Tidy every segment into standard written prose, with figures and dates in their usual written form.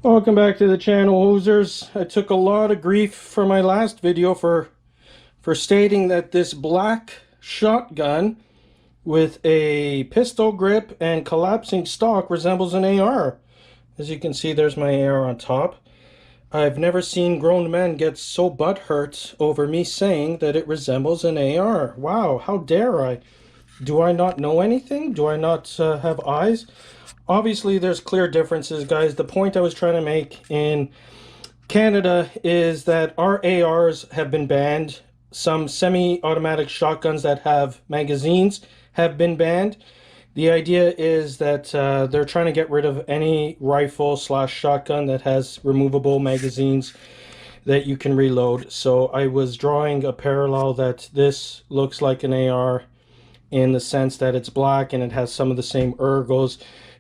Welcome back to the channel, hosers. I took a lot of grief for my last video for stating that this black shotgun with a pistol grip and collapsing stock resembles an AR. As you can see, there's my AR on top. I've never seen grown men get so butthurt over me saying that it resembles an AR. Wow, how dare I? Do I not know anything? Do I not have eyes? Obviously, there's clear differences, guys. The point I was trying to make in Canada is that our ARs have been banned. Some semi-automatic shotguns that have magazines have been banned. The idea is that they're trying to get rid of any rifle slash shotgun that has removable magazines that you can reload. So I was drawing a parallel that this looks like an AR in the sense that it's black and it has some of the same ergos,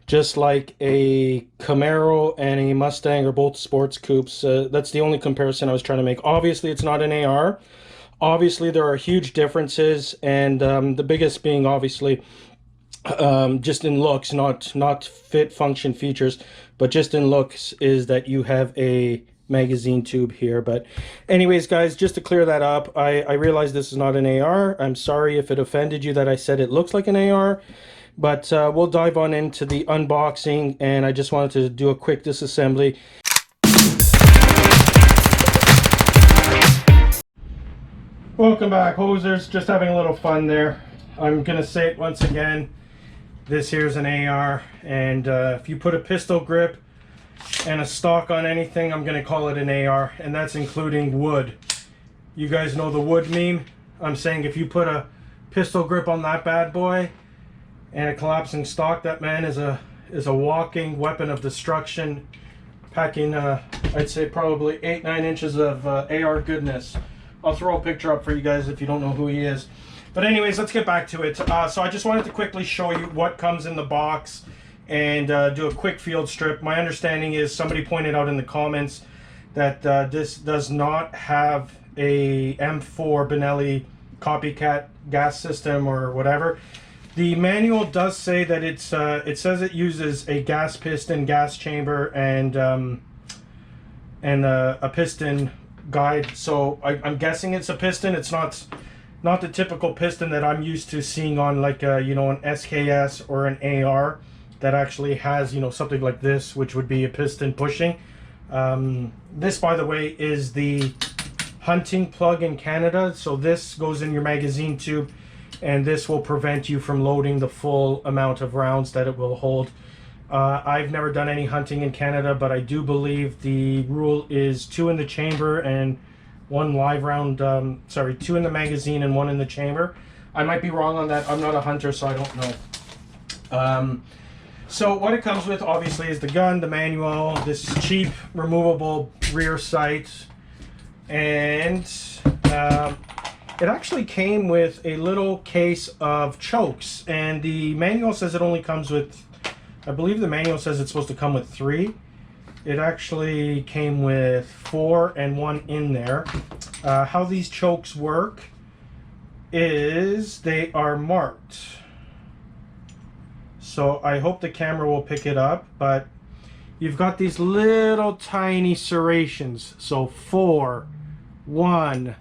just like a Camaro and a Mustang are both sports coupes. That's the only comparison I was trying to make. Obviously, it's not an AR. Obviously, there are huge differences, and the biggest being obviously just in looks, not fit, function, features, but just in looks, is that you have a magazine tube here. But anyways, guys, just to clear that up, I realize this is not an AR. I'm sorry if it offended you that I said it looks like an AR. But we'll dive on into the unboxing, and I just wanted to do a quick disassembly. Welcome back, hosers. Just having a little fun there. I'm gonna say it once again. This here's an AR, and if you put a pistol grip and a stock on anything, I'm gonna call it an AR, and that's including wood. You guys know the wood meme? I'm saying if you put a pistol grip on that bad boy and a collapsing stock, that man is a walking weapon of destruction, packing I'd say probably 8-9 inches of AR goodness. I'll throw a picture up for you guys if you don't know who he is. But anyways, let's get back to it. So I just wanted to quickly show you what comes in the box and do a quick field strip. My understanding is somebody pointed out in the comments that this does not have a M4 Benelli copycat gas system or whatever. The manual does say that it says it uses a gas piston, gas chamber, and a piston guide. So I'm guessing it's a piston. It's not the typical piston that I'm used to seeing on like you know, an SKS or an AR that actually has, you know, something like this, which would be a piston pushing. This, by the way, is the hunting plug in Canada. So this goes in your magazine tube, and this will prevent you from loading the full amount of rounds that it will hold. I've never done any hunting in Canada, but I do believe the rule is 2 in the chamber and 1 live round, sorry, 2 in the magazine and 1 in the chamber. I might be wrong on that. I'm not a hunter, so I don't know. So what it comes with, obviously, is the gun, the manual, this cheap removable rear sight, and it actually came with a little case of chokes, and the manual says it only comes with, I believe the manual says it's supposed to come with 3. It actually came with 4 and 1 in there. How these chokes work is they are marked. So I hope the camera will pick it up, but you've got these little tiny serrations. So 4, 1,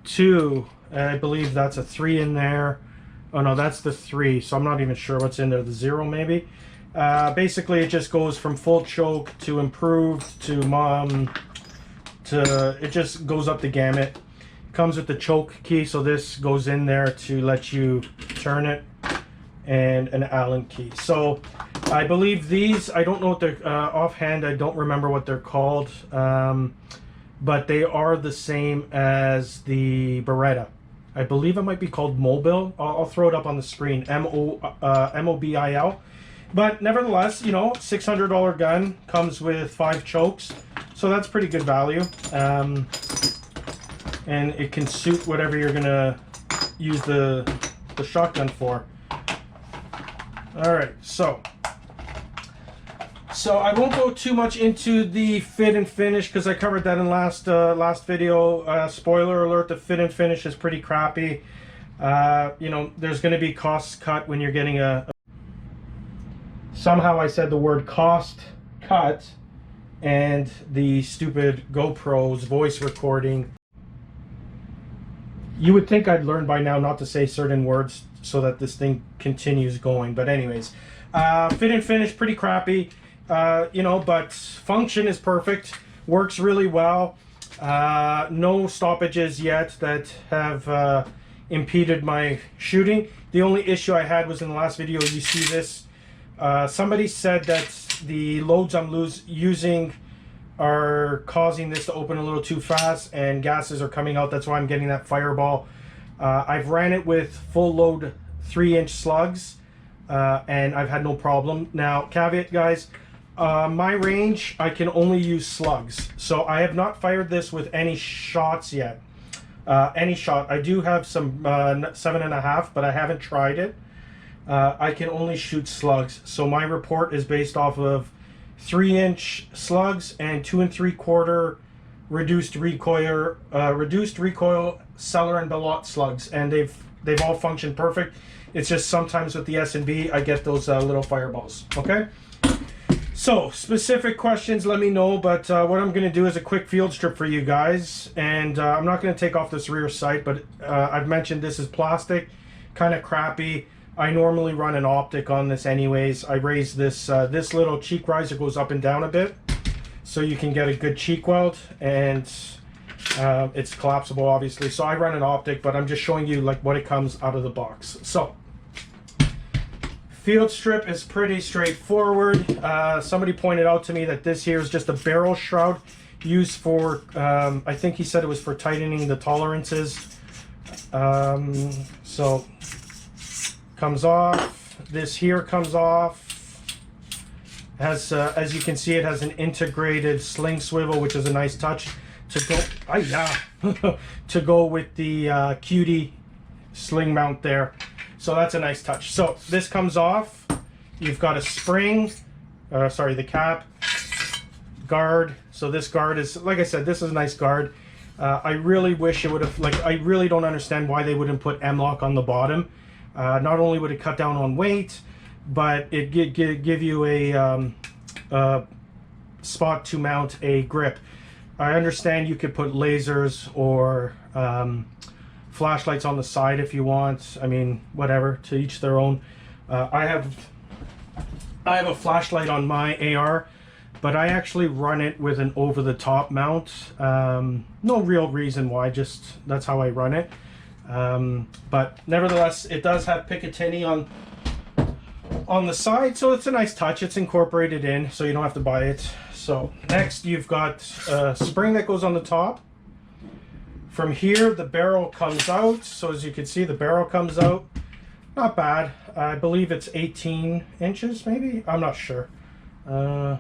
2, and I believe that's a 3 in there. Oh no, that's the 3, so I'm not even sure what's in there. The 0 maybe. Basically, it just goes from full choke to improved to it just goes up the gamut. Comes with the choke key, so this goes in there to let you turn it, and an Allen key. So I believe these, I don't know what they're offhand, I don't remember what they're called, but they are the same as the Beretta. I believe it might be called Mobile. I'll throw it up on the screen. M-O-B-I-L. But nevertheless, you know, $600 gun comes with 5 chokes, so that's pretty good value. And it can suit whatever you're gonna use the shotgun for. All right, so I won't go too much into the fit and finish because I covered that in last video. Spoiler alert: the fit and finish is pretty crappy. You know, there's going to be costs cut when you're getting somehow I said the word cost cut and the stupid GoPro's voice recording. You would think I'd learn by now not to say certain words so that this thing continues going. But anyways, fit and finish, pretty crappy, you know, but function is perfect, works really well. No stoppages yet that have impeded my shooting. The only issue I had was in the last video. You see this, somebody said that the loads I'm using are causing this to open a little too fast and gases are coming out. That's why I'm getting that fireball. I've ran it with full load 3-inch slugs and I've had no problem. Now, caveat guys, my range, I can only use slugs. So I have not fired this with any shots yet. Any shot. I do have some 7.5, but I haven't tried it. I can only shoot slugs. So my report is based off of 3-inch slugs and 2 3/4 reduced recoil Seller and Bellot slugs, and they've all functioned perfect. It's just sometimes with the S&B I get those little fireballs. Okay, so specific questions, let me know. But what I'm going to do is a quick field strip for you guys, and I'm not going to take off this rear sight, but I've mentioned this is plastic, kind of crappy. I normally run an optic on this anyways. I raise this, this little cheek riser goes up and down a bit so you can get a good cheek weld, and it's collapsible obviously. So I run an optic, but I'm just showing you like what it comes out of the box. So field strip is pretty straightforward. Somebody pointed out to me that this here is just a barrel shroud used for, I think he said it was for tightening the tolerances. So comes off. This here comes off. Has as you can see, it has an integrated sling swivel, which is a nice touch to go to go with the cutie sling mount there. So that's a nice touch. So this comes off. You've got a spring, sorry, the cap, guard. So this guard is, like I said, this is a nice guard. I really wish it would have, like, I really don't understand why they wouldn't put M-lock on the bottom. Not only would it cut down on weight, but it give you a spot to mount a grip. I understand you could put lasers or flashlights on the side if you want. I mean, whatever, to each their own. I have a flashlight on my AR, but I actually run it with an over-the-top mount. No real reason why, just that's how I run it. But nevertheless, it does have Picatinny on the side, so it's a nice touch. It's incorporated in, so you don't have to buy it. So next, you've got a spring that goes on the top. From here, the barrel comes out. So as you can see, the barrel comes out. Not bad. I believe it's 18 inches, maybe. I'm not sure. Yeah,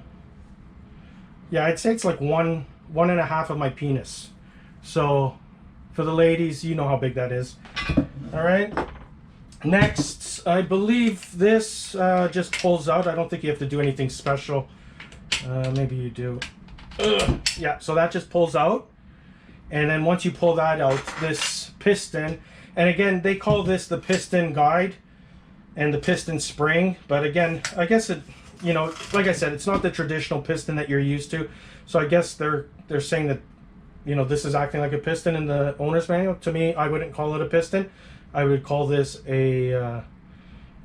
I'd say it's like one and a half of my penis. So for the ladies, you know how big that is. All right. Next, I believe this just pulls out. I don't think you have to do anything special. Maybe you do. Yeah, so that just pulls out. And then once you pull that out, this piston, and again, they call this the piston guide and the piston spring. But again, I guess it, you know, like I said, it's not the traditional piston that you're used to. So I guess they're saying that, you know, this is acting like a piston in the owner's manual. To me, I wouldn't call it a piston. I would call this a,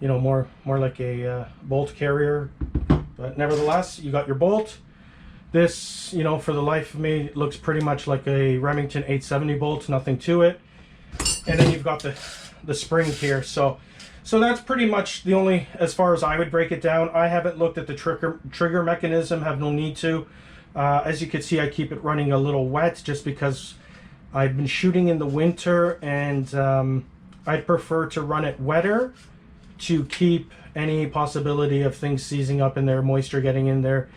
you know, more like a bolt carrier. But nevertheless, you got your bolt. This, you know, for the life of me, looks pretty much like a Remington 870 bolt, nothing to it. And then you've got the spring here. So that's pretty much the only, as far as I would break it down. I haven't looked at the trigger mechanism, have no need to. As you can see, I keep it running a little wet just because I've been shooting in the winter, and I'd prefer to run it wetter to keep any possibility of things seizing up in there, moisture getting in there.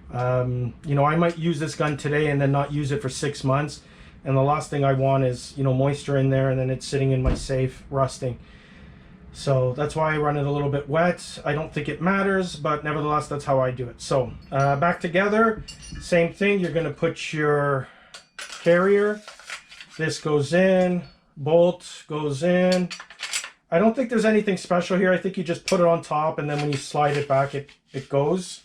You know, I might use this gun today and then not use it for 6 months, and the last thing I want is, you know, moisture in there and then it's sitting in my safe rusting. So that's why I run it a little bit wet. I don't think it matters, but nevertheless, that's how I do it. So back together, same thing. You're going to put your carrier. This goes in, bolt goes in. I don't think there's anything special here. I think you just put it on top, and then when you slide it back, it goes.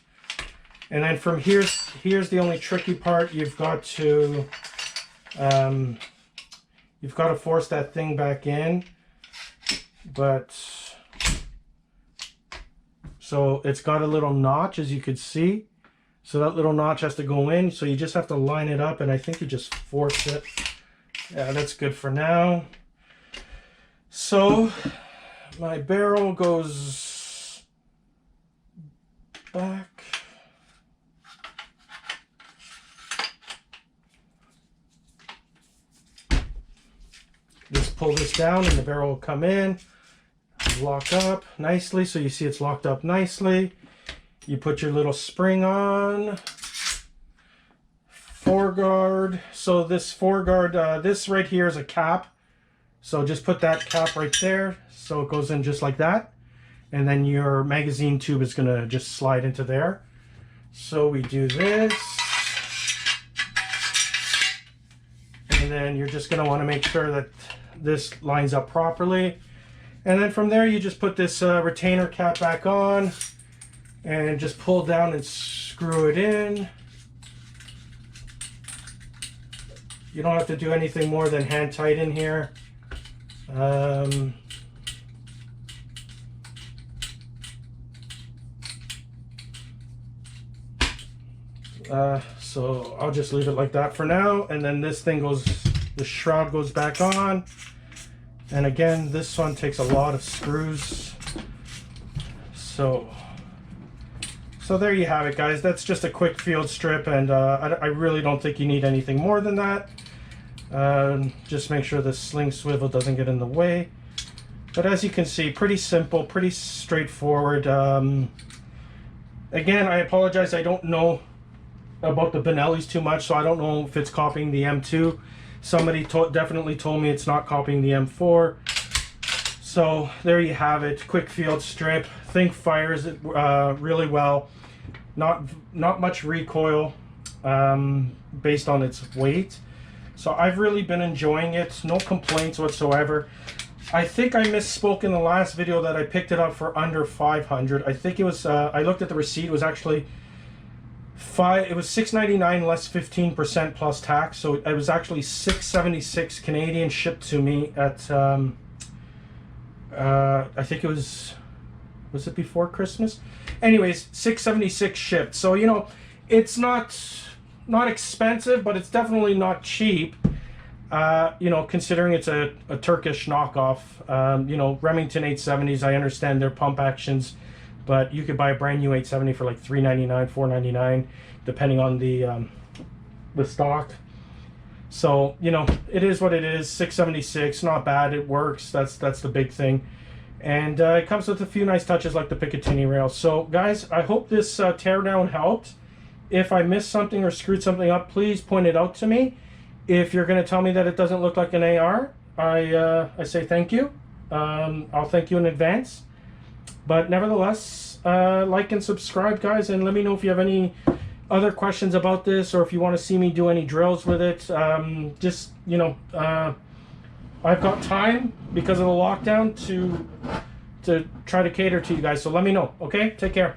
And then from here's the only tricky part. You've got to force that thing back in. But so it's got a little notch, as you could see. So that little notch has to go in. So you just have to line it up, and I think you just force it. Yeah, that's good for now. So my barrel goes back. Just pull this down and the barrel will come in, lock up nicely. So you see it's locked up nicely. You put your little spring on. Foreguard. So this foreguard, this right here is a cap. So just put that cap right there. So it goes in just like that. And then your magazine tube is gonna just slide into there. So we do this. And then you're just gonna wanna make sure that this lines up properly. And then from there, you just put this retainer cap back on and just pull down and screw it in. You don't have to do anything more than hand tighten here. So I'll just leave it like that for now. And then this thing goes, the shroud goes back on. And again, this one takes a lot of screws. So there you have it, guys. That's just a quick field strip, and I really don't think you need anything more than that. Just make sure the sling swivel doesn't get in the way. But as you can see, pretty simple, pretty straightforward. Again, I apologize, I don't know about the Benellis too much, so I don't know if it's copying the M2. Somebody definitely told me it's not copying the M4. So there you have it, quick field strip. Think fires it really well. Not much recoil based on its weight. So I've really been enjoying it. No complaints whatsoever. I think I misspoke in the last video that I picked it up for under 500. I think it was, I looked at the receipt, it was actually it was $6.99 less 15% plus tax. So it was actually $6.76 Canadian shipped to me at, I think it was it before Christmas? Anyways, $6.76 shipped. So, you know, it's not expensive, but it's definitely not cheap. You know, considering it's a Turkish knockoff. You know, Remington 870s, I understand their pump actions, but you could buy a brand new 870 for like $3.99, $4.99, depending on the stock. So, you know, it is what it is. $6.76, not bad. It works. That's the big thing. And it comes with a few nice touches like the Picatinny rail. So, guys, I hope this teardown helped. If I missed something or screwed something up, please point it out to me. If you're going to tell me that it doesn't look like an AR, I say thank you. I'll thank you in advance. But nevertheless, like and subscribe, guys, and let me know if you have any other questions about this, or if you want to see me do any drills with it. Just, you know, I've got time because of the lockdown to try to cater to you guys. So let me know, okay? Take care.